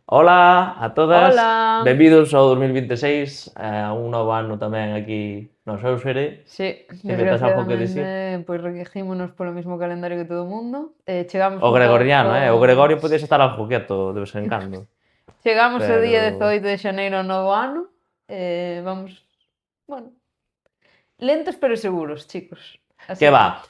Ola a todas, Hola! benvidos ao 2026, a un novo ano tamén aquí no Séusere. Sí, Silvia, tes algo que dicir? desgraciadamente, pois regímonos polo mismo calendario que todo o mundo. Chegamos O un gregoriano, pouco O Gregorio podías estar algo quieto de vez en cando, chegamos o pero... día 18 de xaneiro ao novo ano, vamos, bueno, lentos pero seguros, chicos. Así Que que, va,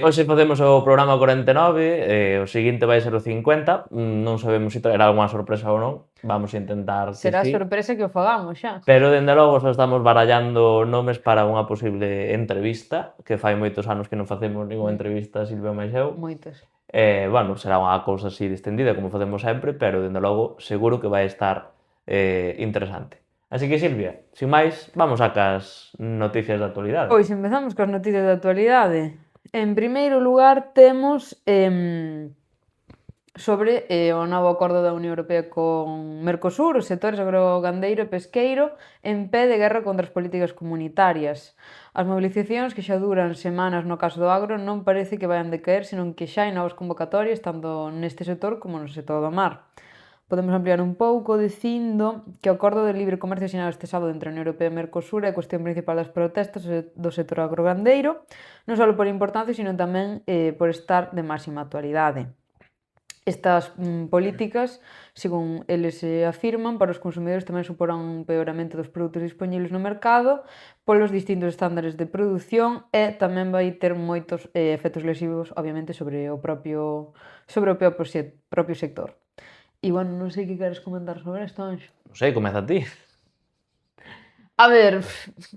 hoxe facemos o programa 49, o seguinte vai ser o 50, non sabemos se traerá algunha sorpresa ou non, vamos a intentar que será sí. sorpresa que o fagamos xa. Pero, dende logo, só estamos barallando nomes para unha posible entrevista, que fai moitos anos que non facemos ninguna entrevista a Silvia máis eu. Moitos. Bueno, será unha cousa así distendida, como facemos sempre, pero, dende logo, seguro que vai estar interesante. Así que, Silvia, sin máis, vamos a cas noticias da actualidade. Pois empezamos coas noticias da actualidade. En primeiro lugar temos sobre o novo acordo da Unión Europea con Mercosur, os sectores agrogandeiro e pesqueiro en pé de guerra contra as políticas comunitarias. As mobilizacións, que xa duran semanas no caso do agro, non parece que vayan decaer, senón que xa hai novas convocatorias tanto neste sector como no sector do mar. Podemos ampliar un pouco dicindo que o acordo de libre comercio sinado este sábado entre a Unión Europea e Mercosur é a cuestión principal das protestas do sector agrogandeiro, non só por importancia, sino tamén por estar de máxima actualidade. Estas políticas, según eles afirman, para os consumidores tamén suporán un peoramento dos produtos dispoñibles no mercado polos distintos estándares de produción e tamén vai ter moitos efectos lesivos, obviamente, sobre o propio sector. E, bueno, non sei que queres comentar sobre isto, Anxo. Non sei, comeza ti. A ver,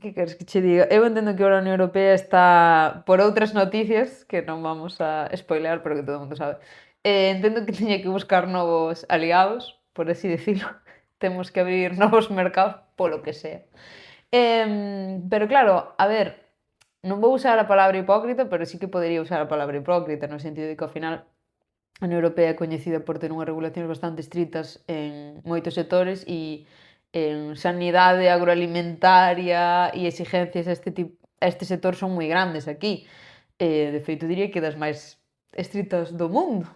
que queres que che diga? Eu entendo que a Unión Europea está por outras noticias que non vamos a spoilear, pero que todo o mundo sabe. Entendo que teña que buscar novos aliados, por así decirlo. Temos que abrir novos mercados, polo que sea. Pero claro, a ver, non vou usar a palabra hipócrita, pero sí que podería usar a palabra hipócrita, no sentido de que ao final a Unión Europea é coñecida por ter unhas regulacións bastante estritas en moitos sectores e en sanidade agroalimentaria e exigencias a este sector son moi grandes aquí. De feito, diría que das máis estritas do mundo,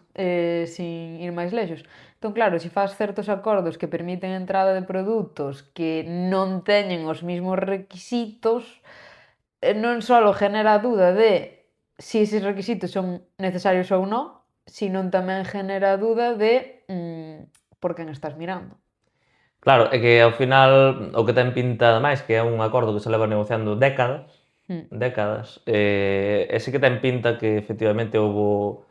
sin ir máis lexos. Entón, claro, se faz certos acordos que permiten a entrada de produtos que non teñen os mesmos requisitos, non só genera a dúda de se eses requisitos son necesarios ou non, sino tamén genera a dúda de por quen estás mirando. Claro, é que ao final o que ten pinta ademais que é un acordo que se leva negociando décadas, Mm. e sí que ten pinta que efectivamente houbo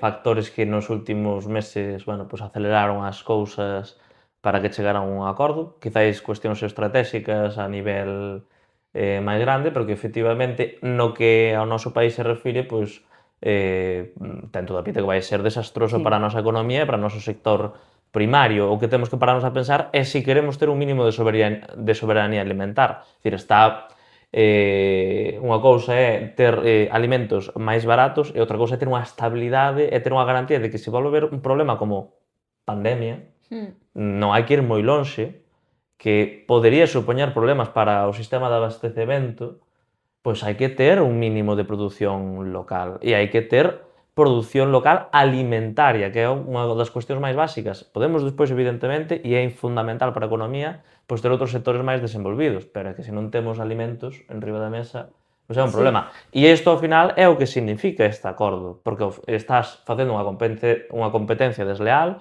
factores que nos últimos meses, bueno, pues aceleraron as cousas para que chegaran a un acordo, quizáis cuestións estratégicas a nivel máis grande, pero que efectivamente no que ao noso país se refire, pois ten toda a pinta que vai ser desastroso Sí. para a nosa economía e para o noso sector primario. O que temos que pararnos a pensar é se queremos ter un mínimo de soberanía alimentar. É dicir, está unha cousa é ter alimentos máis baratos e outra cousa é ter unha estabilidade e ter unha garantía de que se volve a haber un problema como pandemia, Mm. non hai que ir moi lonxe, que podería supoñer problemas para o sistema de abastecemento, pois hai que ter un mínimo de produción local e hai que ter produción local alimentaria, que é unha das cuestións máis básicas. Podemos despois, evidentemente, e é fundamental para a economía, pois ter outros sectores máis desenvolvidos, pero é que se non temos alimentos en riba da mesa, pois é un Sí. problema. E isto, ao final, é o que significa este acordo, porque estás facendo unha competencia desleal,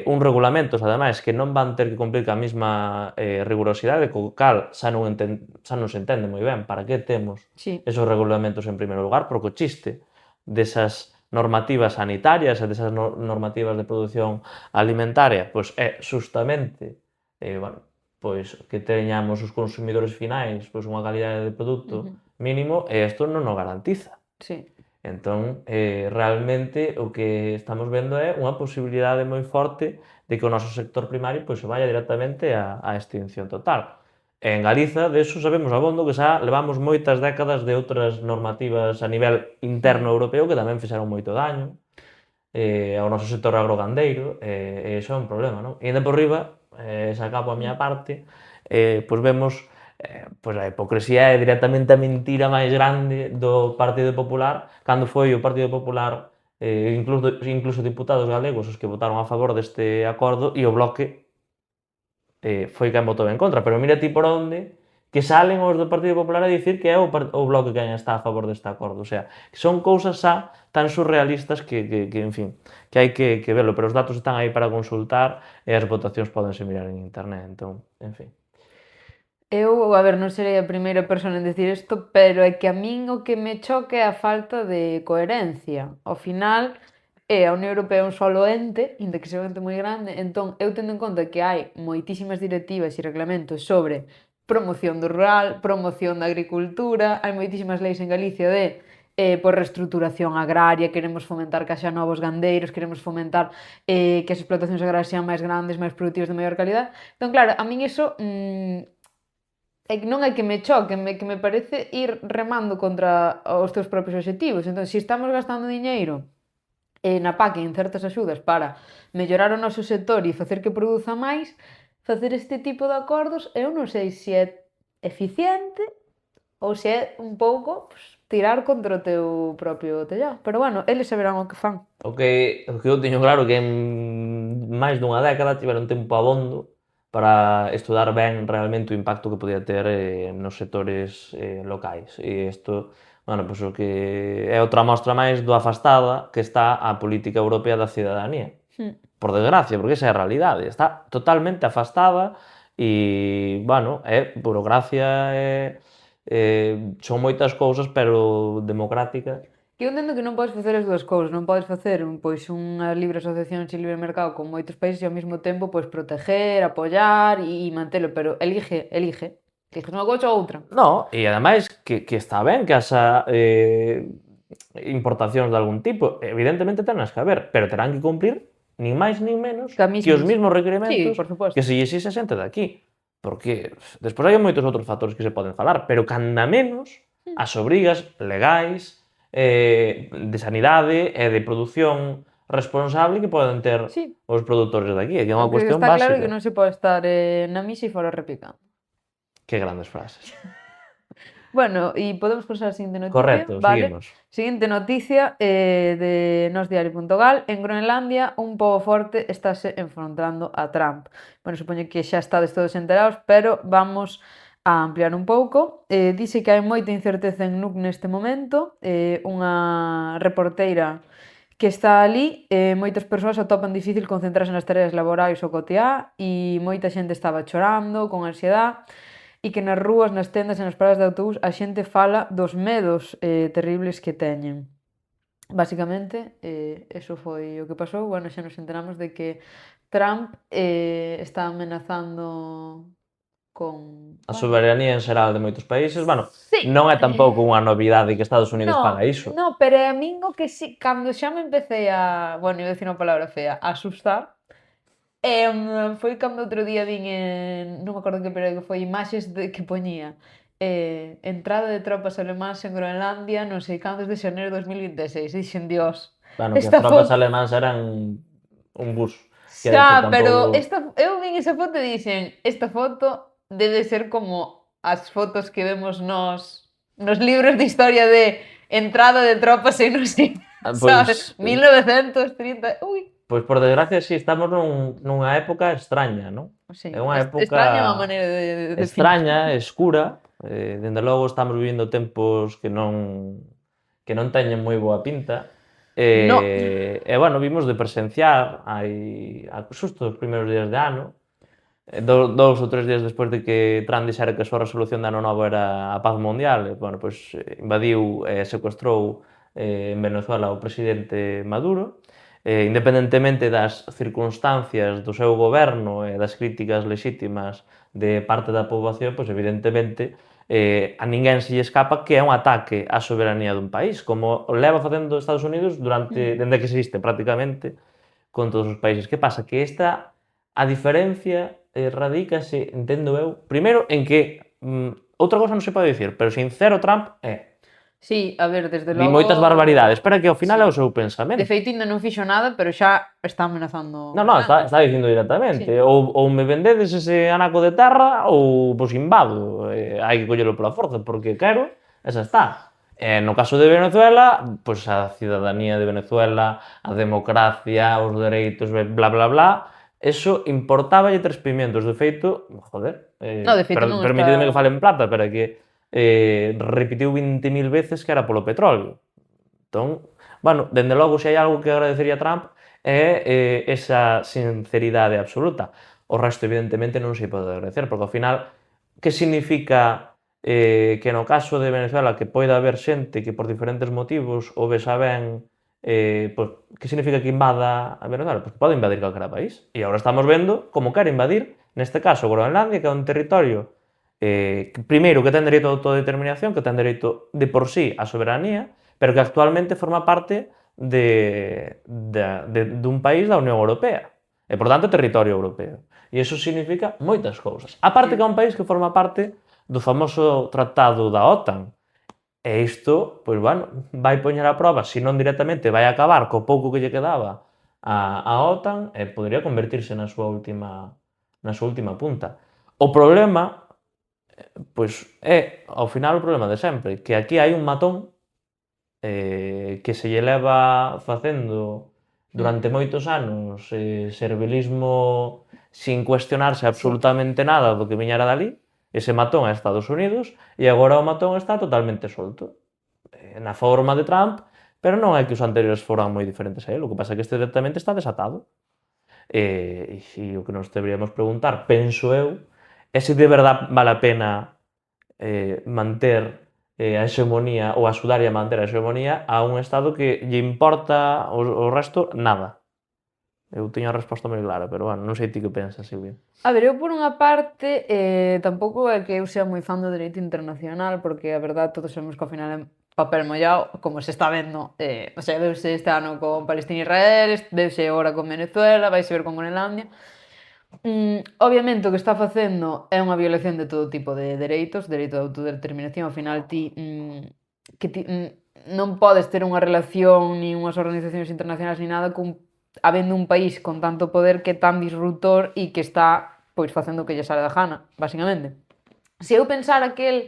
un regulamentos, ademais, que non van ter que cumplir ca mesma rigurosidade, co cal xa non se entende moi ben para que temos Sí. esos regulamentos en primeiro lugar, porque o chiste desas normativas sanitarias e desas normativas de produción alimentaria, pois é justamente bueno, pois que teñamos os consumidores finais pois unha calidade de produto mínimo e isto non o garantiza. Sí. Entón, realmente o que estamos vendo é unha posibilidade moi forte de que o noso sector primario pois se vaya directamente á extinción total. En Galiza, de eso sabemos abondo que xa levamos moitas décadas de outras normativas a nivel interno europeo que tamén fixeron moito daño ao noso sector agrogandeiro, e iso é un problema, non? E ainda por riba, xa acabo a miña parte, pois vemos pois a hipocresía é directamente a mentira máis grande do Partido Popular, cando foi o Partido Popular incluso diputados galegos os que votaron a favor deste acordo, e o Bloque foi quen votou en contra, pero mira ti por onde que salen os do Partido Popular a dicir que é o Bloque quen está a favor deste acordo, o sea, que son cousas xa tan surrealistas que en fin, que hai que velo, pero os datos están aí para consultar e as votacións pódense mirar en internet, entón, en fin. Eu, a ver, non serei a primeira persona en decir isto, pero é que a min o que me choca é a falta de coherencia. Ao final, a Unión Europea é un solo ente, inda que sea un ente moi grande, entón, eu tendo en conta que hai moitísimas directivas e reglamentos sobre promoción do rural, promoción da agricultura, hai moitísimas leis en Galicia de por reestruturación agraria, queremos fomentar que haxa novos gandeiros, queremos fomentar que as explotacións agrarias sean máis grandes, máis produtivas de maior calidad. Entón, claro, a min iso é que non é que me choque, que me parece ir remando contra os teus propios obxectivos. Entón, se estamos gastando diñeiro na PAC e en certas axudas para mellorar o noso sector e facer que produza máis, facer este tipo de acordos, eu non sei se é eficiente ou se é un pouco tirar contra o teu propio tellado. Pero bueno, eles saberán o que fan. O que eu teño claro que en máis dunha década tiveron tempo abondo para estudar ben realmente o impacto que podía ter nos sectores locais. E isto, bueno, pois o que é outra mostra máis do afastada que está a política europea da cidadanía. Por desgracia, porque esa é a realidade. Está totalmente afastada e, bueno, é burocracia, son moitas cousas, pero democrática. Que eu entendo que non podes facer as dúas cousas, non podes facer pois unha libre asociación e libre mercado con moitos países e ao mesmo tempo pois proteger, apoiar e mantelo, pero elige unha cousa ou outra. No, e ademais que está ben que haxa importacións de algún tipo, evidentemente tenas que haber, pero terán que cumplir nin máis nin menos que os mesmos requerimentos que se lle exixe a xente de aquí. Porque despois hai moitos outros factores que se poden falar, pero canda menos as obrigas legais de sanidade e de produción responsable que poden ter os produtores de aquí. É unha cuestión básica. Está claro que non se pode estar na misa e fora repicando. Que grandes frases. Bueno, e podemos pasar a seguinte noticia. Correcto, vale? seguimos. Seguinte noticia de nosdiario.gal. En Groenlandia, un pobo forte estáse enfrontando a Trump. Bueno, supoño que xa estades todos enterados, pero vamos a ampliar un pouco. Dice que hai moita incerteza en Nuuk neste momento. Unha reporteira que está ali, moitas persoas atopan difícil concentrarse nas tareas laborais ou cotiá e moita xente estaba chorando, con ansiedade, e que nas rúas, nas tendas e nas paradas de autobús a xente fala dos medos terribles que teñen. Basicamente, eso foi o que pasou. Bueno, xa nos enteramos de que Trump está amenazando con a soberanía en xeral de moitos países, bueno, sí. Non é tampouco unha novidade que Estados Unidos faga iso. No, pero a min o que sí, cando xa me empecé a, bueno, iba a decir unha palabra fea, a asustar, foi cando outro día vin non me acordo que periódico foi, imaxes que poñía entrada de tropas alemáns en Groenlandia non sei cantos de xaneiro de 2026, e dixen, Dios, bueno, que as tropas alemáns eran un bus. Xa, pero eu vin esa foto e dixen, esta foto debe ser como as fotos que vemos nos libros de historia de entrada de tropas e non sei, sabes, 1930, ui. Pois por desgracia, si, estamos nunha época extraña, non? Sí, é unha época extraña unha maneira de extraña, escura, dende logo estamos vivindo tempos que non teñen moi boa pinta, e bueno, vimos de presenciar xusto os primeiros días de ano, 2 ou 3 días despois de que Trump dixera que a súa resolución de ano novo era a paz mundial, bueno, pois invadiu e secuestrou en Venezuela o presidente Maduro, independentemente das circunstancias do seu goberno e das críticas lexítimas de parte da poboación, pois evidentemente a ninguén se lle escapa que é un ataque á soberanía dun país, como leva facendo Estados Unidos dende que existe prácticamente con todos os países. Que pasa? Que a diferencia radícase, entendo eu, primeiro en que outra cosa non se pode dicir, pero sincero Trump é. Sí, a ver, desde logo... Di moitas barbaridades, pero que ao final é o seu pensamento. De feito, ainda non fixo nada, pero xa está amenazando... Non, está dicindo directamente. Sí. Ou me vendedes ese anaco de terra ou pois invado. Hai que collelo pola forza, porque quero, esa está. No caso de Venezuela, pois a cidadanía de Venezuela, a democracia, os dereitos, bla, bla, bla, eso importáballe tres pimientos. De feito, joder, No, de feito non permitidme que está... fale en plata, pero é que repetiu 20.000 veces que era polo petróleo. Entón, bueno, dende logo, se hai algo que agradecería a Trump é esa sinceridade absoluta. O resto, evidentemente, non se pode agradecer, porque ao final, que significa que no caso de Venezuela que poida haber xente que por diferentes motivos o vexa ben, pois, que significa que invada a Venezuela? Pois que pode invadir calquera país. E agora estamos vendo como quere invadir, neste caso, Groenlandia, que é un territorio primeiro que ten dereito a autodeterminación, que ten dereito de por sí a soberanía, pero que actualmente forma parte dun país da Unión Europea. E, por tanto, territorio europeo. E iso significa moitas cousas. A parte que é un país que forma parte do famoso tratado da OTAN. E isto, pois, bueno, vai poñer a prova, se non directamente vai acabar co pouco que lle quedaba a OTAN e podría convertirse na súa última punta. O problema, pois, é, ao final, o problema de sempre, que aquí hai un matón que se lle leva facendo durante moitos anos servilismo sin cuestionarse absolutamente nada do que viñera dali. Ese matón é Estados Unidos e agora o matón está totalmente solto na forma de Trump, pero non é que os anteriores foran moi diferentes a él, o que pasa é que este directamente está desatado. E o que nos deberíamos preguntar, penso eu, é se de verdade vale a pena manter a hexemonía ou axudarlle a manter a hexemonía a un Estado que lle importa o resto nada. Eu teño a resposta moi clara, pero bueno, non sei ti que pensas, Silvia. A ver, eu por unha parte tampouco é que eu sea moi fan do dereito internacional, porque a verdade todos sabemos que ao final é papel mollado, como se está vendo, o sea, veuse este ano con Palestina e Israel, veuse agora con Venezuela, vaise ver con Groenlandia. Obviamente o que está facendo é unha violación de todo tipo de dereitos, dereito de autodeterminación, ao final non podes ter unha relación nin unhas organizacións internacionais ni nada habendo un país con tanto poder que é tan disruptor e que está pois facendo o que lle sale da gana, basicamente. Se eu pensara que el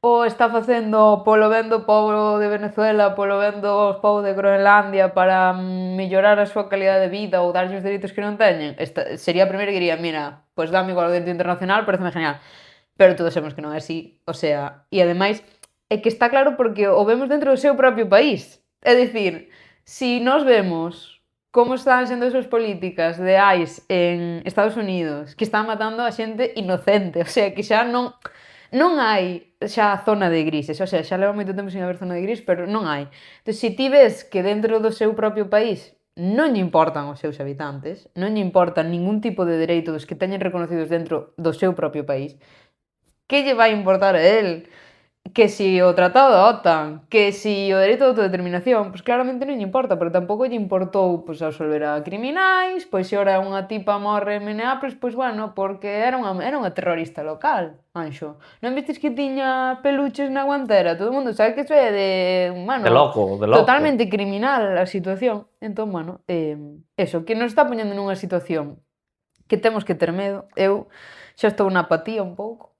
o está facendo polo ben do pobo de Venezuela, polo ben do pobo de Groenlandia para mellorar a súa calidade de vida ou darlle os dereitos que non teñen, sería a primeira que diría, mira, pois dame igual o dereito internacional, pareceme genial. Pero todos sabemos que non é así, o sea, e ademais é que está claro porque o vemos dentro do seu propio país. É dicir, si nós vemos como están sendo as súas políticas de ICE en Estados Unidos, que están matando a xente inocente, o sea, que xa non hai xa zona de grises, o sea, xa leva moito tempo sin haber zona de gris, pero non hai. Entón, se ti ves que dentro do seu propio país non lle importan os seus habitantes, non lle importan ningún tipo de dereito dos que teñen reconocidos dentro do seu propio país, que lle vai importar a él? Que si o tratado da OTAN, que si o dereito de autodeterminación, pois claramente non lle importa, pero tampouco lle importou pois absolver a criminais, pois se ora unha tipa morre en Minneapolis, pois bueno, porque era unha terrorista local, Anxo. Non vistes que tiña peluches na guantera? Todo o mundo sabe que iso é de, bueno, De loco. totalmente criminal a situación. Entón, bueno, eso, que nos está poñendo nunha situación que temos que ter medo. Eu xa estou na apatía un pouco.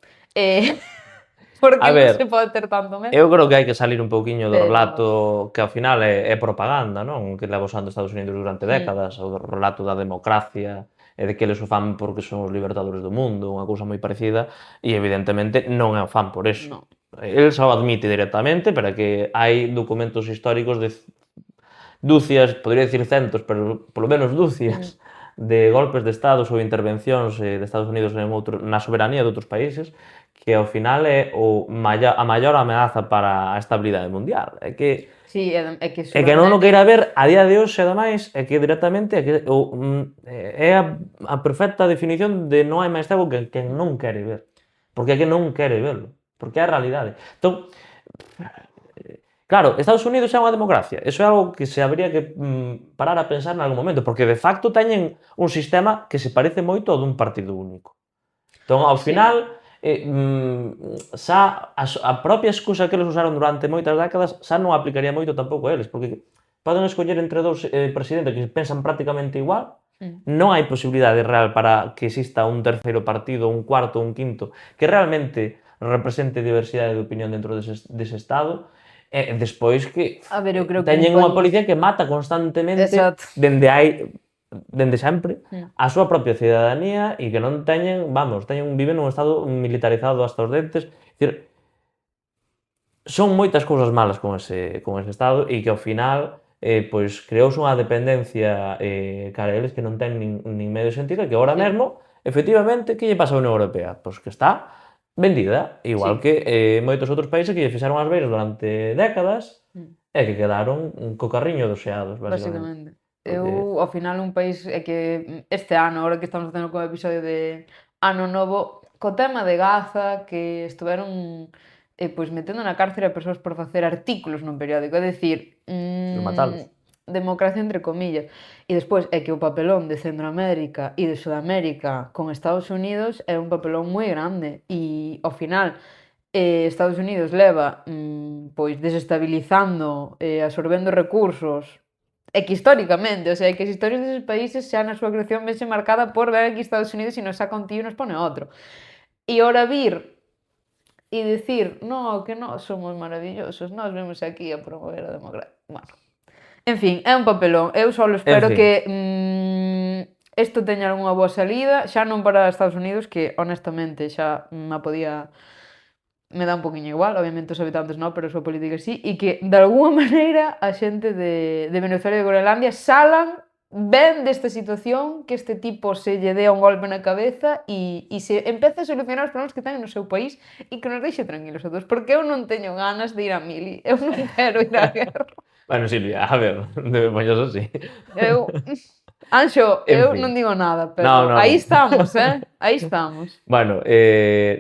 Porque non se pode ter tanto medo. Eu creo que hai que salir un pouquiño do relato que ao final é propaganda, non? Que leva usando Estados Unidos durante décadas, o relato da democracia e de que eles o fan porque son os libertadores do mundo, unha cousa moi parecida, e evidentemente non é o fan por eso. No. El xa o admite directamente, pero que hai documentos históricos de dúcias, podría dicir centos, pero polo menos dúcias de golpes de estados ou intervencións de Estados Unidos na soberanía de outros países que ao final é a maior ameaza para a estabilidade mundial. É que sí, é que non o queira ver a día de hoxe, ademais, é que directamente é a perfecta definición de non hai máis cego que quen non quere ver. Porque é que non quere verlo. Porque é a realidade. Entón, claro, Estados Unidos é unha democracia. Eso é algo que se habría que parar a pensar en algún momento, porque de facto teñen un sistema que se parece moito ao dun partido único. Entón, ao final, xa a propia excusa que eles usaron durante moitas décadas xa non aplicaría moito tampouco a eles, porque poden escoller entre dous presidentes que pensan prácticamente igual, non hai posibilidade real para que exista un terceiro partido, un cuarto, un quinto, que realmente represente diversidade de opinión dentro dese Estado, E despois que A ver, eu creo que teñen un unha país... policía que mata constantemente Exacto. dende sempre a súa propia cidadanía e que non teñen, vamos, viven nun estado militarizado hasta os dentes. Dicir, son moitas cousas malas con ese estado e que ao final pois creouse unha dependencia cara a eles que non ten nin medio sentido e que agora Sí. mesmo, efectivamente, que lle pasa á Unión Europea? Pois que está vendida, igual Sí. que moitos outros países que lle fixeron as beiras durante décadas e que quedaron co carriño dos xeados, basicamente. Basicamente. Porque, Eu, ao final, un país é que este ano, agora que estamos facendo co episodio de Ano Novo, co tema de Gaza, que estuveron pois metendo na cárcere a persoas por facer artículos nun periódico, é dicir, matalos. democracia entre comillas. E despois é que o papelón de Centroamérica e de Sudamérica con Estados Unidos é un papelón moi grande e, ao final, Estados Unidos leva pois desestabilizando, absorbendo recursos é que históricamente, o sea, que as historias deses países xa na súa creación vense marcada por ver aquí Estados Unidos e nos saca un tío e nos pone outro. E ora vir e dicir, no, que nós somos maravillosos, nós vemos aquí a promover a democracia. Bueno, en fin, é un papelón. Eu só En espero fin, que isto teña algunha boa salida, xa non para Estados Unidos, que honestamente xa me podía... me dá un poquinho igual, obviamente os habitantes non, pero a súa política sí, e que de alguma maneira a xente de Venezuela e de Groenlandia salan ben desta situación, que este tipo se lle dea un golpe na cabeza e se empece a solucionar os problemas que ten no seu país e que nos deixe tranquilos a todos, porque eu non teño ganas de ir a mili, eu non quero ir á guerra. bueno, Silvia, a ver, non me poñas así. Eu, Anxo, En eu fin. non digo nada, No, pero no. aí estamos, aí estamos. Bueno,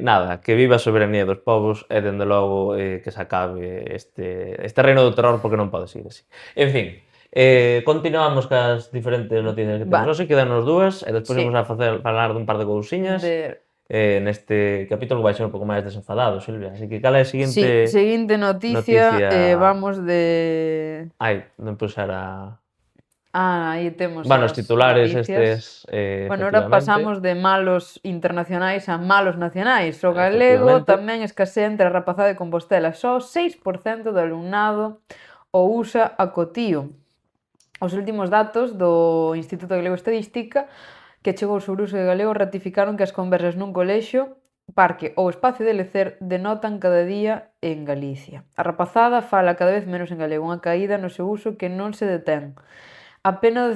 nada, que viva a soberanía dos povos e, dende logo, que se acabe este reino do terror porque non pode seguir así. En fin, continuamos cas diferentes noticias que temos Vale, hoxe, quedanos dúas, e despois sí, imos a falar dun par de cousiñas neste capítulo que vai ser un pouco máis desenfadado, Silvia. Así que cal é a sí, seguinte seguinte noticia, noticia? vamos de... Ai, non puxera... Aí temos Bueno, os as titulares noticias. estes, Bueno, ahora efectivamente. pasamos de malos internacionais a malos nacionais. O galego Efectivamente. tamén escasea entre a rapazada de Compostela. Só 6% do alumnado o usa a cotío. Os últimos datos do Instituto Galego de Estadística que chegou sobre o uso de galego ratificaron que as conversas nun colexio, parque ou espacio de lecer denotan cada día en Galicia. A rapazada fala cada vez menos en galego, unha caída no seu uso que non se detén. Apenas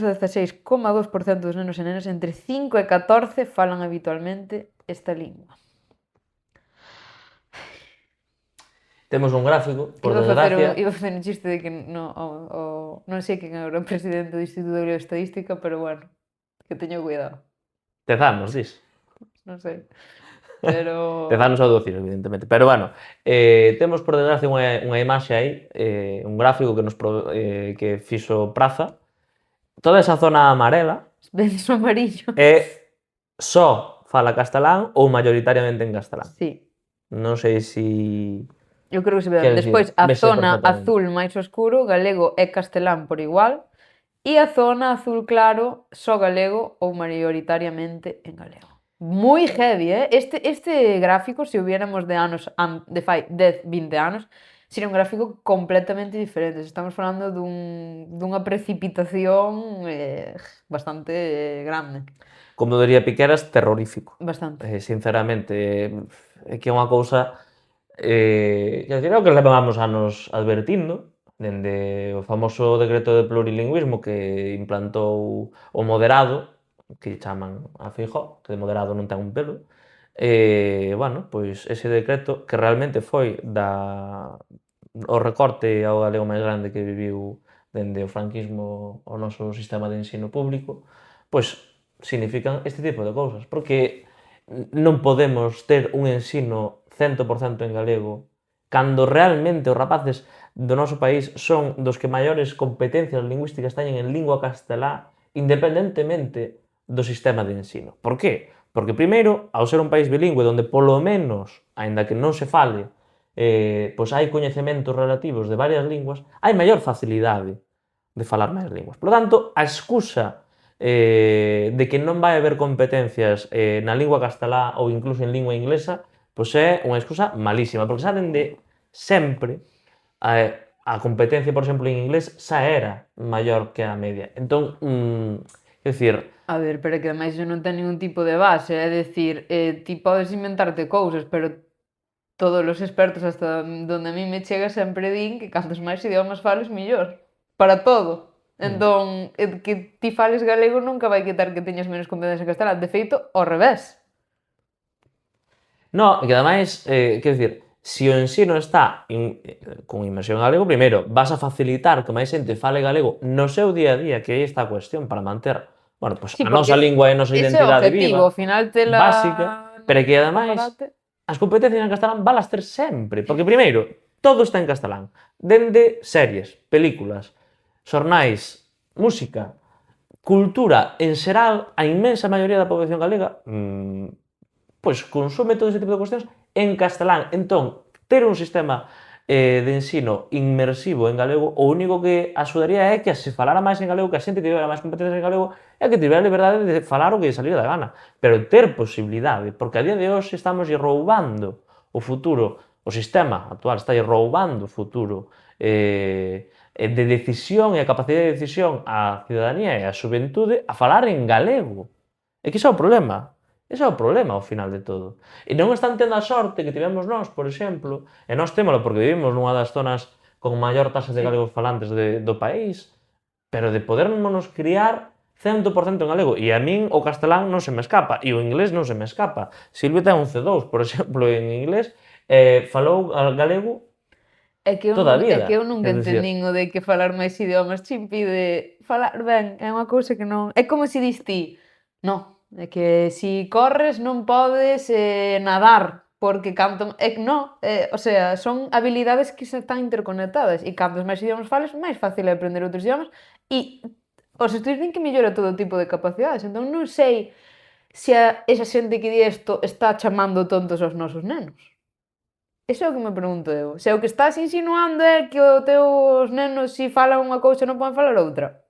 o 16,2% dos nenos e nenas entre 5 e 14 falan habitualmente esta lingua. Temos un gráfico, por desgracia. Iba a facer un chiste de que non sei quen era o presidente do Instituto de Estadística, pero bueno, que teño cuidado. Tezanos, dis. Non sei. Pero... Tezanos ao docir, evidentemente. Pero bueno, temos por desgracia unha imaxe aí, un gráfico que fixo Praza. Toda esa zona amarela Vendes o amarillo. é só fala castelán ou maioritariamente en castelán. Sí. Non sei se... Eu creo que se ve. Quero Despois, dicir, a vese zona perfectamente. azul máis oscuro, galego e castelán por igual, e a zona azul claro, só galego ou maioritariamente en galego. Moi heavy, Este gráfico, se o viéramos de anos, de fai 10, 20 anos, sería un gráfico completamente diferente. Estamos falando dunha precipitación bastante grande. Como diría Piqueras, terrorífico. Bastante. Sinceramente, é que é unha cousa... quer dizer, é o que levamos anos advertindo, dende o famoso decreto de plurilingüismo que implantou o moderado, que chaman a Feijóo, que de moderado non ten un pelo. Bueno, pois ese decreto, que realmente foi o recorte ao galego máis grande que viviu dende o franquismo o noso sistema de ensino público, pois significan este tipo de cousas, porque non podemos ter un ensino 100% en galego cando realmente os rapaces do noso país son dos que maiores competencias lingüísticas teñen en lingua castelá independentemente do sistema de ensino. Por qué? Porque primeiro, ao ser un país bilingüe onde polo menos, aínda que non se fale, pois hai coñecementos relativos de varias linguas, hai maior facilidade de falar máis linguas. Por lo tanto, a excusa de que non vai haber competencias na lingua castelá ou incluso en lingua inglesa, pois é unha excusa malísima, porque xa dende sempre a competencia, por exemplo, en inglés xa era maior que a media. Entón, quer dicir, A ver, pero que ademais iso non ten ningún tipo de base, é dicir, ti podes inventarte cousas, pero todos os expertos hasta donde a mí me chega sempre din que cantos máis idiomas fales, mellor. Para todo. Entón, que ti fales galego nunca vai quitar que teñas menos competencia en castelán. De feito, ao revés. no, e que ademais, quer dicir, se o ensino está con inmersión en galego, primeiro, vas a facilitar que máis xente fale galego no seu día a día, que aí está a cuestión, para manter, bueno, pues, Sí, a porque nosa lingua e a nosa ese é o identidade objetivo, viva, ao final básica, pero que no ademais escaparate. as competencias en castelán valas ter sempre, porque primeiro, todo está en castelán, dende series, películas, xornais, música, cultura en xeral, a inmensa maioría da poboación galega pois consume todo ese tipo de cuestións en castelán. Entón, ter un sistema de ensino inmersivo en galego, o único que axudaría é que se falara máis en galego, que a xente tivera máis competencias en galego e que tivera a liberdade de falar o que lle saliera da gana. Pero ter posibilidade, porque a día de hoxe estamos roubando o futuro, o sistema actual está roubando o futuro de decisión e a capacidade de decisión á ciudadanía e á xuventude a falar en galego. É que iso é o problema. Ese é o problema ao final de todo. E non están tendo a sorte que tivemos nós, por exemplo, e nós témolo porque vivimos nunha das zonas con maior taxa de Sí. galegos falantes do país, pero de podernos criar 100% en galego. E a min o castelán non se me escapa, e o inglés non se me escapa. Silvia ten un C2, por exemplo, en inglés, falou galego toda a É que vida. eu nunca É dicir, entendín o de que falar máis idiomas te impide falar ben. É unha cousa que non... É como se dis ti, no, é que si corres non podes nadar, porque canto... É que no, o sea, son habilidades que se están interconectadas e cantos máis idiomas fales, máis fácil é aprender outros idiomas e os estudios din que mellora todo tipo de capacidades. Entón non sei se esa xente que di isto está chamando tontos aos nosos nenos. Iso é o que me pregunto eu. Se o que estás insinuando é que os teus nenos, se falan unha cousa, non poden falar outra.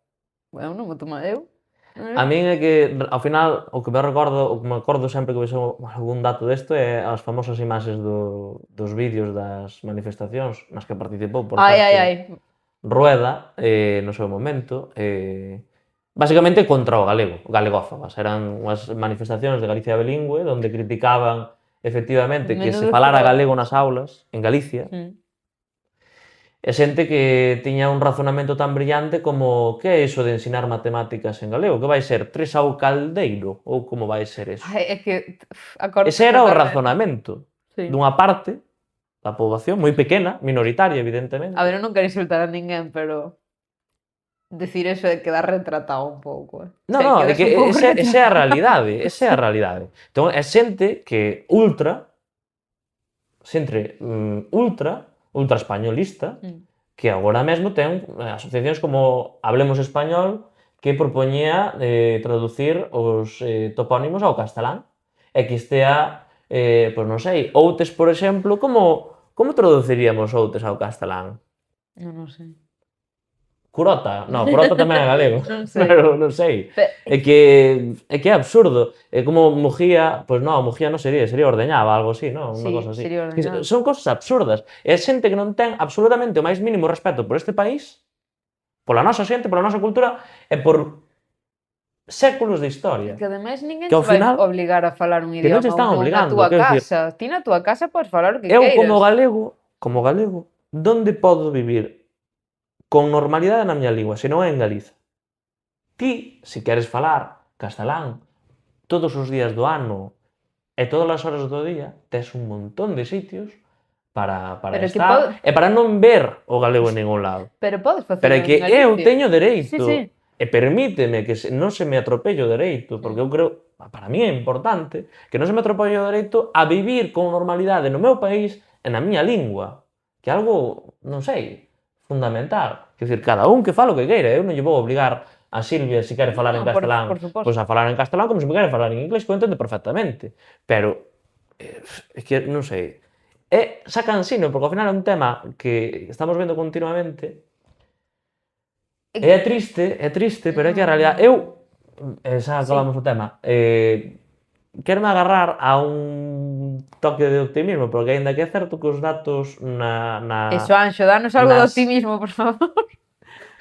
Eu non me tomo eu. a min é que, ao final, o que me acordo sempre que vexo algún dato desto é as famosas imaxes dos vídeos das manifestacións nas que participou, por Ai, ai, certo, ai. Rueda, no seu momento, basicamente contra o galego, galegófagas. Eran unhas manifestacións de Galicia bilingüe onde criticaban efectivamente que se Menudo falara zoas. galego nas aulas en Galicia, e xente que tiña un razonamento tan brillante como que é iso de ensinar matemáticas en galego? Que vai ser 3 ao caldeiro? Ou como vai ser eso? Ai, é que acordo Ese era o perfectamente. razonamento Sí. dunha parte da poboación moi pequena, minoritaria, evidentemente. A ver, eu non quero insultar a ninguén, pero decir eso de quedar retratado un pouco. No, Se no, é quedas que un pouco esa é a retratado. realidade, esa é a realidade. Entón, é xente que ultra españolista, que agora mesmo ten asociacións como Hablemos Español, que propoñía traducir os topónimos ao castelán, e que estea, pois non sei, Outes, por exemplo, como traduciríamos Outes ao castelán? Non sei. Curota? No, Curota tamén é galego, Non sei. pero non sei. É que é absurdo. É como Mujía, pois non, Mujía non sería Ordeñaba, algo así, non? Unha Sí, cosa así. sería Ordeñaba. Son cosas absurdas. É xente que non ten absolutamente o máis mínimo respeto por este país, pola nosa xente, pola nosa cultura e por séculos de historia. Que ademais ninguén Que te ao vai final obligar a falar un que non idioma te están ou non na obligando, túa quero dicir, casa. Ti na túa casa podes falar o que eu queiras. como galego, donde podo vivir con normalidade na miña lingua, se non é en Galiza? Ti, se queres falar castelán todos os días do ano e todas as horas do día, tes un montón de sitios para Pero que estar e para non ver o galego en ningún lado. Pero podes facelo Pero é que en Galicia. eu teño dereito, Sí. e permíteme que non se me atropelle o dereito, porque eu creo, para mí é importante, que non se me atropelle o dereito a vivir con normalidade no meu país e na miña lingua, que é algo, non sei, fundamental. Quer dizer, cada un que fala o que queira, eu non lle vou obligar a Silvia, se quere falar en castelán, por suposto. pois a falar en castelán, como se me quere falar en inglés, que eu entendo perfectamente. Pero, é que, non sei, xa cansino, porque ao final é un tema que estamos vendo continuamente. É triste, pero é que a realidade... Eu, xa acabamos o tema, quero-me agarrar a un toque de optimismo, porque aínda que é certo que os datos Eso, Anxo, danos algo de nas optimismo, por favor.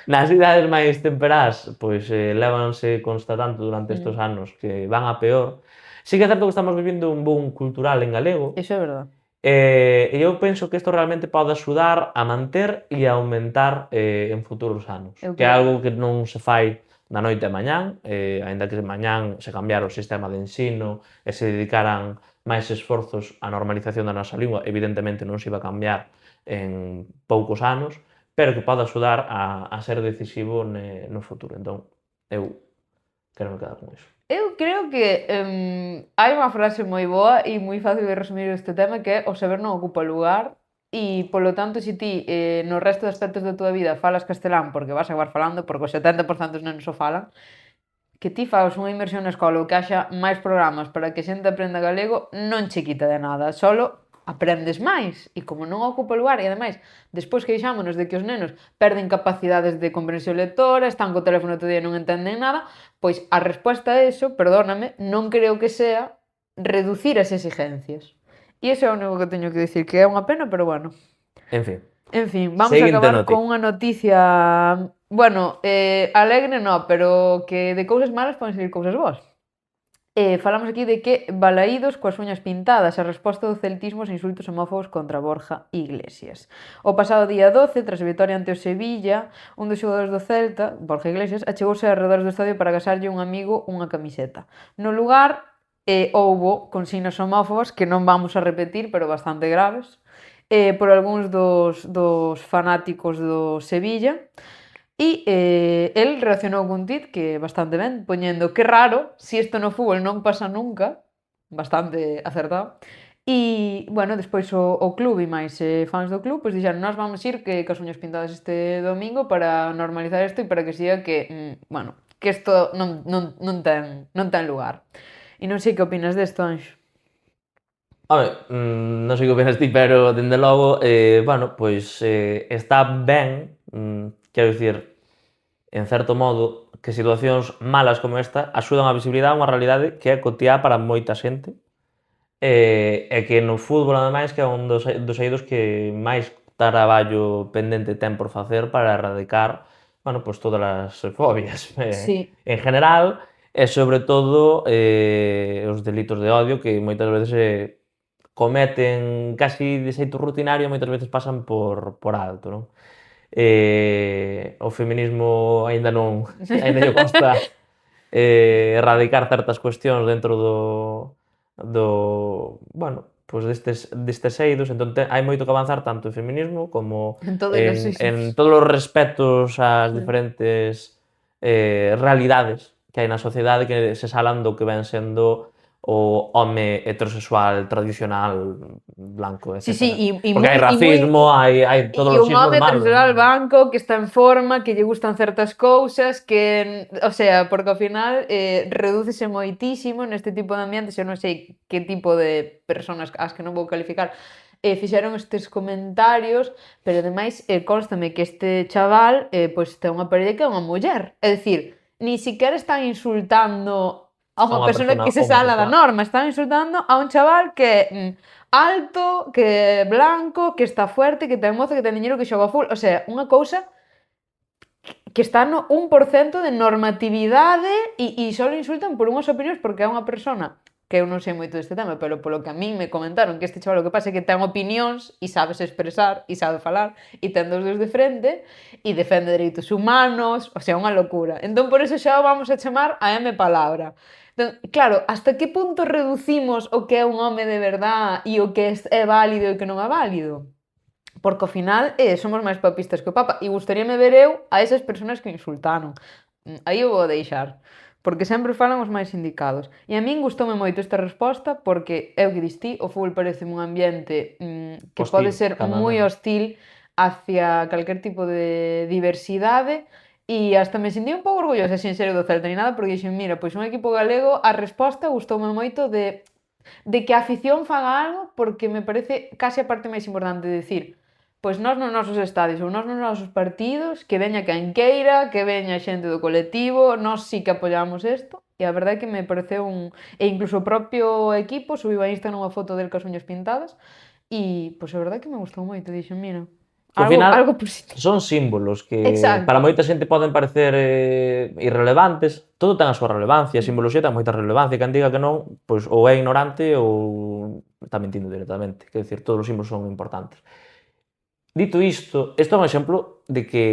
nas cidades máis temperás, pois lévanse constatando durante estes Mm. anos que van a peor. Sí que é certo que estamos vivindo un boom cultural en galego, Iso é verdade. e eu penso que isto realmente pode axudar a manter e a aumentar en futuros anos, Eu que é creo. algo que non se fai da noite a mañán, aínda que mañán se cambiara o sistema de ensino e se dedicaran máis esforzos á normalización da nosa lingua, evidentemente non se iba a cambiar en poucos anos, pero que pode axudar a ser decisivo no futuro. Entón, eu quero me quedar con iso. Eu creo que hai unha frase moi boa e moi fácil de resumir este tema que é o saber non ocupa lugar e, polo tanto, se ti no resto de aspectos da tua vida falas castelán porque vas a acabar falando, porque o 70% dos nenos o falan, que ti fagas unha inversión na escola ou que haxa máis programas para que a xente aprenda galego non che quita de nada, solo aprendes máis e como non ocupa lugar e ademais despois queixámonos de que os nenos perden capacidades de comprensión lectora, están co teléfono todo día e non entenden nada, pois a resposta a eso, perdóname, non creo que sea reducir as exigencias. E iso é o único que teño que dicir, que é unha pena, pero bueno. En fin, En fin, vamos a seguinte acabar con noticia. unha noticia, bueno, alegre no, pero que de cousas malas poden salir cousas boas. Falamos aquí de que balaídos coas uñas pintadas, a resposta do celtismo aos insultos homófobos contra Borja Iglesias. O pasado día 12, tras a vitoria ante o Sevilla, un dos xogadores do Celta, Borja Iglesias, achegouse a arredores do estadio para agasarlle un amigo unha camiseta. No lugar, houbo consignas homófobas que non vamos a repetir, pero bastante graves, por algúns dos fanáticos do Sevilla. E el reaccionou cun tuit que bastante ben, poñendo que raro, si isto no fútbol non pasa nunca, bastante acertado. E, bueno, despois o club e máis fans do club pois dixeron, nós vamos ir que cas uñas pintadas este domingo para normalizar isto e para que siga que, bueno, que isto non ten lugar. E non sei que opinas desto, Anxo. Home, non sei que opinas ti, pero dende logo, bueno, pois está ben, quero dicir, en certo modo, que situacións malas como esta axudan a visibilidade a unha realidade que é cotiá para moita xente e que no fútbol, ademais, que é un dos eidos que máis traballo pendente ten por facer para erradicar, bueno, pois todas as fobias Sí. en general e, sobre todo, os delitos de odio que moitas veces cometen casi de xeito rutinario e moitas veces pasan por alto, non? O feminismo aínda non aínda lle costa erradicar certas cuestións dentro bueno, pois destes eidos, entón hai moito que avanzar tanto en feminismo como En todos os en sitios. todos os respectos ás Sí. diferentes realidades que hai na sociedade que se salan do que ven sendo o home heterosexual tradicional blanco, Sí, sí, etcétera. Porque hai racismo, hai todos e os un ismos home malos, heterosexual non? banco que está en forma, que lle gustan certas cousas, que, o sea, porque ao final redúcese moitísimo neste tipo de ambientes, eu non sei que tipo de persoas as que non vou calificar fixeron estes comentarios, pero ademais constame que este chaval pois ten unha parella que é unha muller, é dicir, ni siquiera están insultando a A unha unha persona persona que se sala da homosexual. norma, están insultando a un chaval que é alto, que é blanco, que está fuerte, que ten mozo, que ten diñeiro, que xoga ao fútbol, o sea, unha cousa que está no 1% de normatividade e só o insultan por unhas opinións porque é unha persona que eu non sei moito deste tema, pero polo que a min me comentaron que este chaval o que pasa é que ten opinións e sabes expresar e sabe falar e ten dos dedos de frente e defende dereitos humanos, o sea, unha locura. Entón, por eso xa o vamos a chamar a M palabra. Entón, claro, hasta que punto reducimos o que é un home de verdad e o que é válido e o que non é válido? Porque ao final somos máis papistas que o Papa e gustaríame ver eu a esas persoas que insultaron. Aí o vou deixar. Porque sempre falan os máis indicados. E a min gustoume moito esta resposta porque é o que dis ti, o fútbol parece un ambiente que Hostil, pode ser cando moi menos. hostil hacia calquer tipo de diversidade e hasta me sentí un pouco orgullosa sin ser do Celta ni nada porque dixen, mira, pois un equipo galego a resposta gustoume moito de que a afición faga algo porque me parece case a parte máis importante de decir pois nós nos nosos estadios ou nós nos nosos partidos, que veña quen queira, que veña xente do colectivo, nós sí que apoiamos isto, E a verdade é que me pareceu E incluso o propio equipo subiu a Instagram unha foto del cas uñas pintadas e, pois, a verdade é que me gustou moito. Dixen, mira, Que ao algo final positivo. son símbolos que para Exacto. moita xente poden parecer irrelevantes, todo ten a súa relevancia, a simboloxía ten moita relevancia, quen diga que non, pois ou é ignorante ou está mentindo directamente, quer dicir, todos os símbolos son importantes. Dito isto é un exemplo de que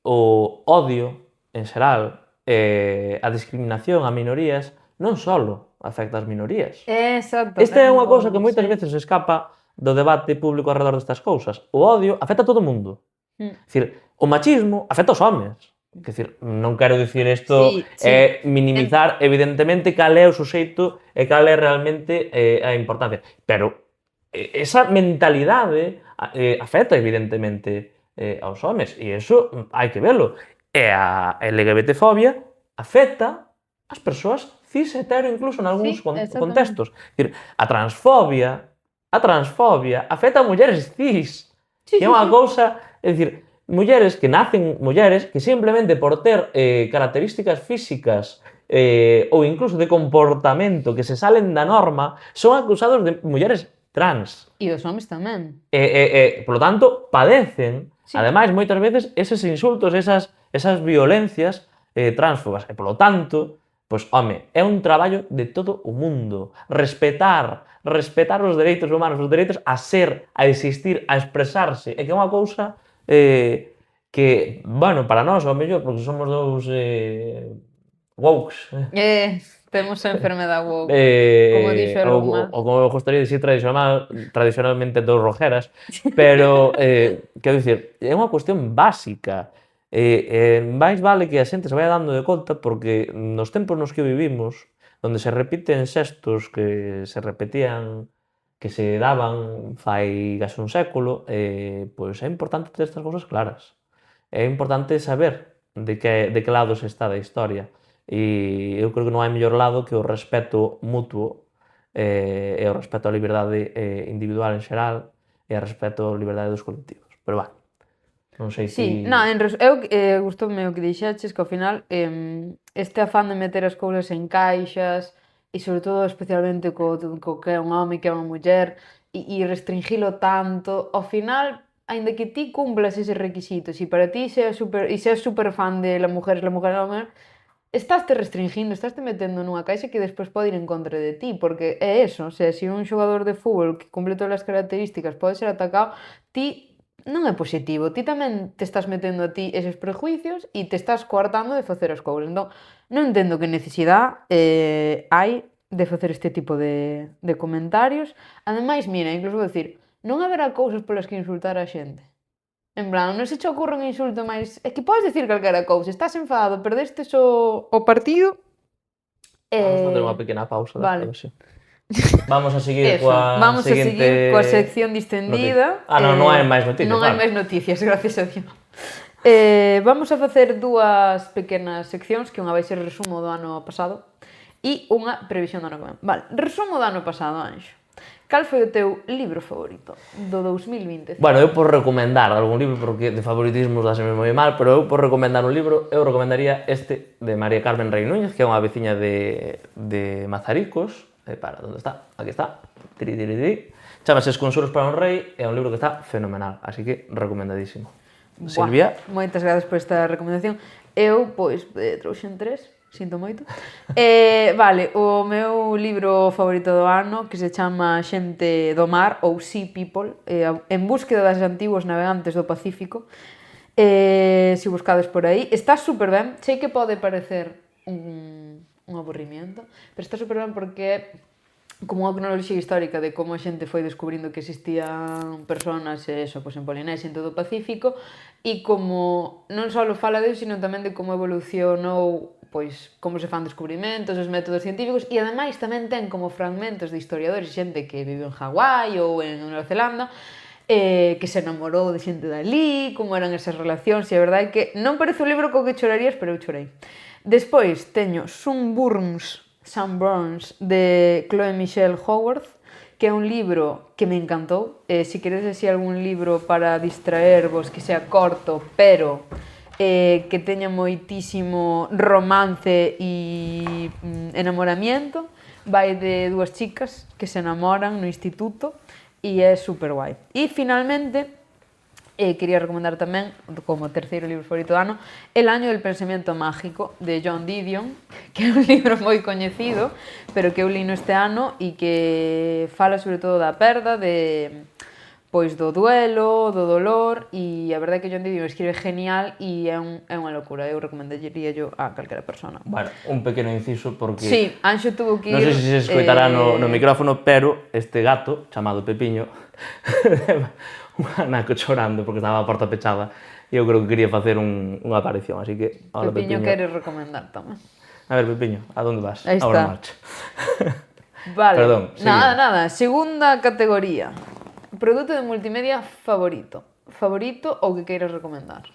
o odio, en xeral, a discriminación a minorías non só afecta ás minorías. Exacto, Esta é unha cousa que moitas sí. veces escapa do debate público alrededor destas cousas. O odio afecta a todo o mundo. É dicir, o machismo afecta aos homes. Quer dicir, non quero dicir isto Sí, sí. minimizar evidentemente cal é o suxeito e cal é realmente a importancia. Pero esa mentalidade afecta evidentemente aos homes e iso hai que velo. E a LGBTfobia afecta as persoas cis hetero incluso en algúns Sí, exactamente. contextos. É dicir, a transfobia afecta a mulleres cis, Sí, que é sí, unha sí. cousa, é dicir, mulleres que nacen mulleres que simplemente por ter características físicas ou incluso de comportamento que se salen da norma son acusados de mulleres trans. E os homes tamén. Polo tanto, padecen, Sí. ademais, moitas veces, eses insultos, esas violencias transfobas. E, polo tanto, pois, home, é un traballo de todo o mundo. Respetar os dereitos humanos, os dereitos a ser, a existir, a expresarse. E que é unha cousa que, bueno, para nós, ao mellor, porque somos dous wokes, Temos a enfermedade woke, como dixo Elon ou Musk. como gostaría de dicir tradicionalmente dos rojeras, pero, quero dicir, é unha cuestión básica. Máis vale que a xente se vaya dando de conta porque nos tempos nos que vivimos, onde se repiten xestos que se repetían, que se daban fai case un século, pois é importante ter estas cousas claras. É importante saber de que lado se está da historia. E eu creo que non hai mellor lado que o respeto mutuo e o respeto á liberdade individual en xeral e o respeto á liberdade dos colectivos. Pero va, non sei Sí, ti... gustoume o que dixeches, que ao final este afán de meter as cousas en caixas e sobre todo especialmente co que é un home e que é unha muller e restringilo tanto, ao final, aínda que ti cumplas eses requisitos e para ti seas super fan de la mujer es la mujer, estaste restringindo, estaste metendo nunha caixa que despois pode ir en contra de ti, porque é eso, o sea, se un xogador de fútbol que cumple todas as características pode ser atacado, ti non é positivo, ti tamén te estás metendo a ti eses prejuicios e te estás coartando de facer as cousas. Entón, non entendo que necesidade hai de facer este tipo de comentarios. Ademais, mira, incluso vou dicir, non haberá cousas polas que insultar a xente. En plan, non se che ocorre un insulto máis... É que podes dicir calquera cousa, estás enfadado, perdestes o partido... Vamos facer unha pequena pausa da Vale. grabación. Vamos a seguir Eso, vamos a seguir coa sección distendida. Non hai máis noticias, Non hai máis noticias, gracias a Dios. Vamos a facer dúas pequenas seccións, que unha vai ser resumo do ano pasado e unha previsión do ano que ven. Vale, resumo do ano pasado, Anxo. Cal foi o teu libro favorito do 2020? Bueno, eu por recomendar algún libro, porque de favoritismos dáseme moi mal, pero eu por recomendar un libro, eu recomendaría este de María Carmen Rey Núñez, que é unha veciña de Mazaricos. Onde está? Aquí está. Chámase Consulos para un rei, é un libro que está fenomenal, así que recomendadísimo. Silvia? Moitas gracias por esta recomendación. Eu, pois, trouxen 3. Sinto moito. Vale, o meu libro favorito do ano, que se chama Xente do Mar, ou Sea People, en búsqueda das antigos navegantes do Pacífico. Se buscades por aí, está super ben. Sei que pode parecer un aburrimiento, pero está super ben porque é como unha cronoloxía histórica de como a xente foi descubrindo que existían personas pois en Polinesia, en todo o Pacífico, e como non só fala disso, sino tamén de como evolucionou pois como se fan descubrimentos, os métodos científicos, e ademais tamén ten como fragmentos de historiadores e xente que vive en Hawái ou en Nova Zelanda, que se enamorou de xente dali, como eran esas relacións, e a verdade é que non parece un libro co que chorarías, pero eu chorei. Despois teño Sunburns de Chloe Michelle Howarth, que é un libro que me encantou. Se queredes así algún libro para distraervos, que sea corto, pero que teña moitísimo romance e enamoramiento. Vai de dúas chicas que se enamoran no instituto e é super guai. E finalmente, quería recomendar tamén, como terceiro libro favorito do ano, El año del pensamiento mágico, de John Didion, que é un libro moi coñecido, pero que eu li este ano e que fala sobre todo da perda, pois do duelo, do dolor, e a verdade é que John Didion escribe genial e é unha locura. Eu recomendaría yo a calquera persona. Bueno, un pequeno inciso porque... Sí, Anxo tuvo que ir... Non sei se se escoitará no micrófono, pero este gato, chamado Pepiño, un anaco chorando porque estaba a porta pechada e eu creo que quería facer unha aparición, así que... Hola, Pepiño queres recomendar tamén. A ver, Pepiño, a donde vas? Aí Ahora está. marcha. Vale, Perdón, nada. Segunda categoría. Produto de multimedia favorito. Favorito ou que queiras recomendar?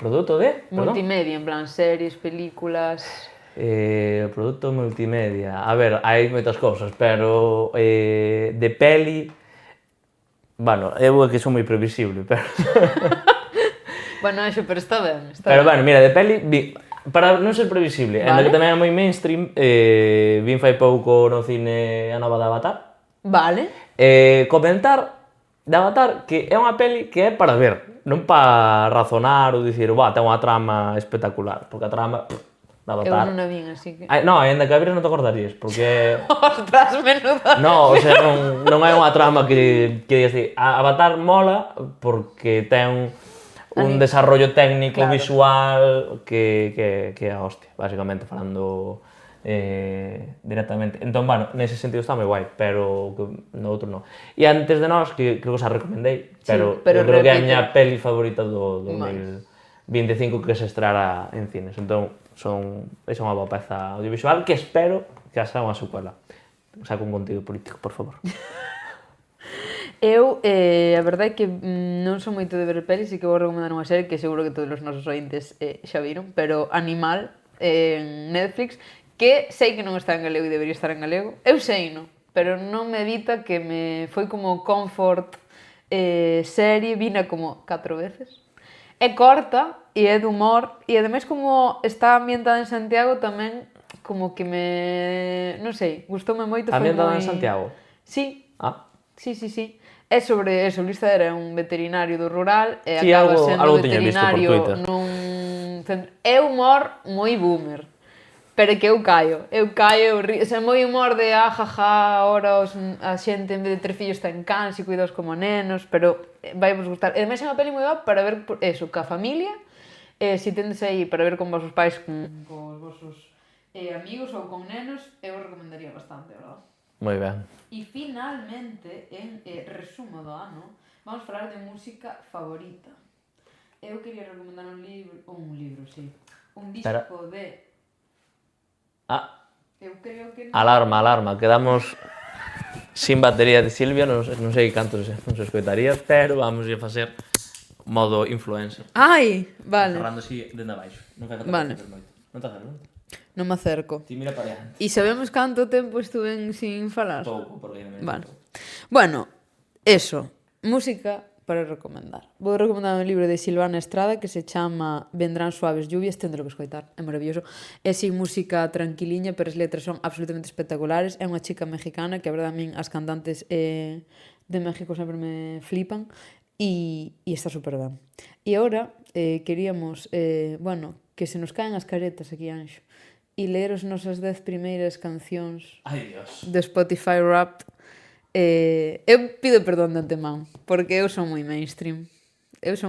Produto de... Multimedia, en plan series, películas... Produto multimedia... A ver, hai moitas cousas, pero de peli... Bueno, eu é que son moi previsible, pero... Bueno, Anxo, pero está ben. Pero bueno, mira, de peli... Para non ser previsible, ainda que tamén é moi mainstream, vin fai pouco no cine a nova de Avatar. Vale. Comentar de Avatar que é unha peli que é para ver, non para razonar ou dicir, ten unha trama espectacular, porque a trama de Avatar... Eu non a vin, así que... No, ainda que a vires non te acordarías, porque... Ostras, menuda... No, o sea, non é unha trama que digas así, Avatar mola porque ten un desarrollo técnico, claro, visual que é a hostia, basicamente, falando directamente. Entón, bueno, nese sentido está moi guai, pero no outro non. E antes de nós, que creo que xa recomendei, pero eu creo que é a miña peli favorita do 2025 que se estrara en cines. Entón, é unha boa peza audiovisual que espero que xa unha secuela. Saca un contido político, por favor. Eu, a verdade é que non son moito de ver pelis e que vou recomendar unha serie que seguro que todos os nosos ointes xa viron, pero Animal, en Netflix, que sei que non está en galego e debería estar en galego. Eu sei, non? Pero non me evita que me foi como comfort serie, vina como 4 veces. É corta e é de humor e ademais como está ambientada en Santiago tamén como que me... non sei, gustoume moito. Ambientada en Santiago? Sí. Ah. Sí. É sobre eso, Luis Cedera é un veterinario do rural e sí, acaba sendo veterinario nun centro. É humor moi boomer, pero que eu caio, río, é moi humor de jaja, ahora a xente en vez de ter fillos ten cans e cuidados como nenos, pero vai vos gustar. E ademais é unha peli moi boa para ver eso, ca familia, se tendes aí para ver con vosos pais, con os vosos amigos ou con nenos, eu recomendaría bastante, verdad? Moi ben. E finalmente, en resumo do ano, vamos falar de música favorita. Eu quería recomendar un libro, sí. Un disco de... Eu creo que... Alarma, quedamos sin batería de Silvia, non sei cantos non se escoitaría, pero vamos a facer modo influencer. Ai, vale. Cerrando así dende abaixo. Non fai vale. moito. Non te acerco, non? Non me acerco. Ti mira para allá. E sabemos canto tempo estuven sin falar? Pouco, porque vale. Bueno, eso, música para recomendar. Vou recomendar un libro de Silvana Estrada que se chama Vendrán suaves lluvias, tendelo que escoitar, é maravilloso. É así música tranquiliña, pero as letras son absolutamente espectaculares. É unha chica mexicana que a verdade a min as cantantes de México sempre me flipan e está super ben. E agora queríamos, que se nos caen as caretas aquí, Anxo, e ler as nosas 10 primeiras cancións de Spotify Wrapped. Eu pido perdón de antemán, porque eu son moi mainstream. Eu xa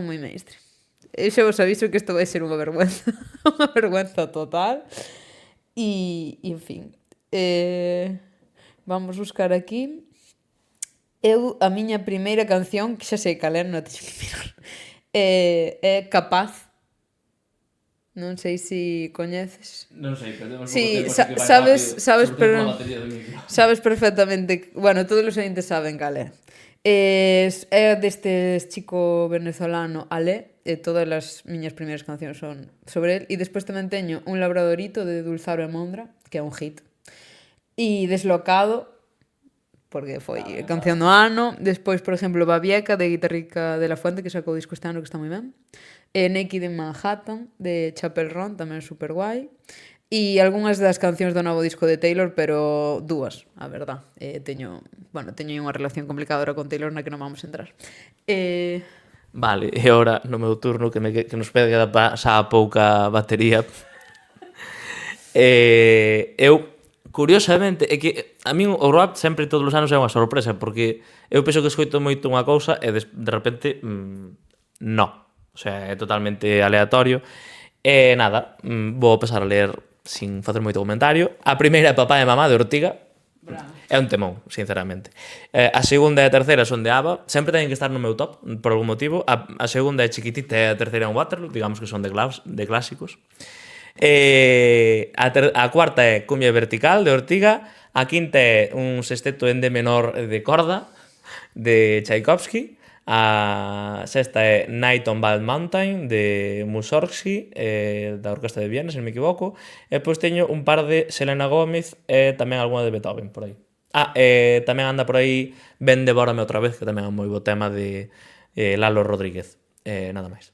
vos aviso que isto vai ser unha vergüenza. Unha vergüenza total. E en fin. Vamos buscar aquí. A miña primeira canción, que xa sei cal é, non teño que mirar, é Capaz. Non sei se coñeces. Non sei, pero temos sí, sabes perfectamente. Bueno, todos os ointes saben cal é. É deste chico venezolano Ale, e todas as miñas primeiras cancións son sobre el. E despois tamén teño Un labradorito de Dulzaro e Mondra, que é un hit. E Deslocado, porque foi canción do ano. Despois, por exemplo, Babieca, de Guitarrica de la Fuente, que sacou disco este ano, que está moi ben. Naked in Manhattan, de Chapel Roan, tamén super guai. E algunhas das cancións do novo disco de Taylor, pero dúas, a verdad. Teño unha relación complicada con Taylor na que non vamos entrar. Vale, e agora no meu turno que nos queda xa a pouca batería. Eu, curiosamente, é que a min o rap sempre todos os anos é unha sorpresa, porque eu penso que escoito moito unha cousa e de repente no. O sea, é totalmente aleatorio. E nada, vou pasar a ler sin facer moito comentario. A primeira é Papá e Mamá, de Ortiga. Bravo. É un temón, sinceramente. A segunda e a terceira son de ABBA. Sempre teñen que estar no meu top, por algún motivo. A segunda é Chiquitita e a terceira é un Waterloo. Digamos que son de clásicos. A cuarta é Cumbia Vertical, de Ortiga. A quinta é un sexteto en D menor de corda, de Tchaikovsky. A sexta é Night on Bald Mountain, de Mussorgsky, da Orquesta de Viena, se non me equivoco. E depois teño un par de Selena Gomez e tamén algunha de Beethoven, por aí. Tamén anda por aí Ben Devórame outra vez, que tamén é un moi bo tema de Lalo Rodríguez. Nada máis.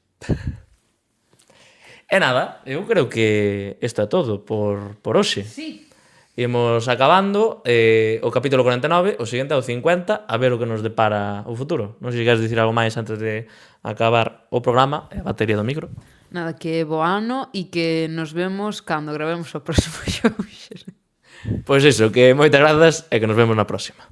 E nada, eu creo que isto é todo por hoxe. Sí. Imos acabando o capítulo 49, o seguinte é o 50, a ver o que nos depara o futuro. Non sei se queres dicir algo máis antes de acabar o programa, a batería do micro. Nada, que bo ano e que nos vemos cando gravemos o próximo show. Pois iso, que moitas grazas e que nos vemos na próxima.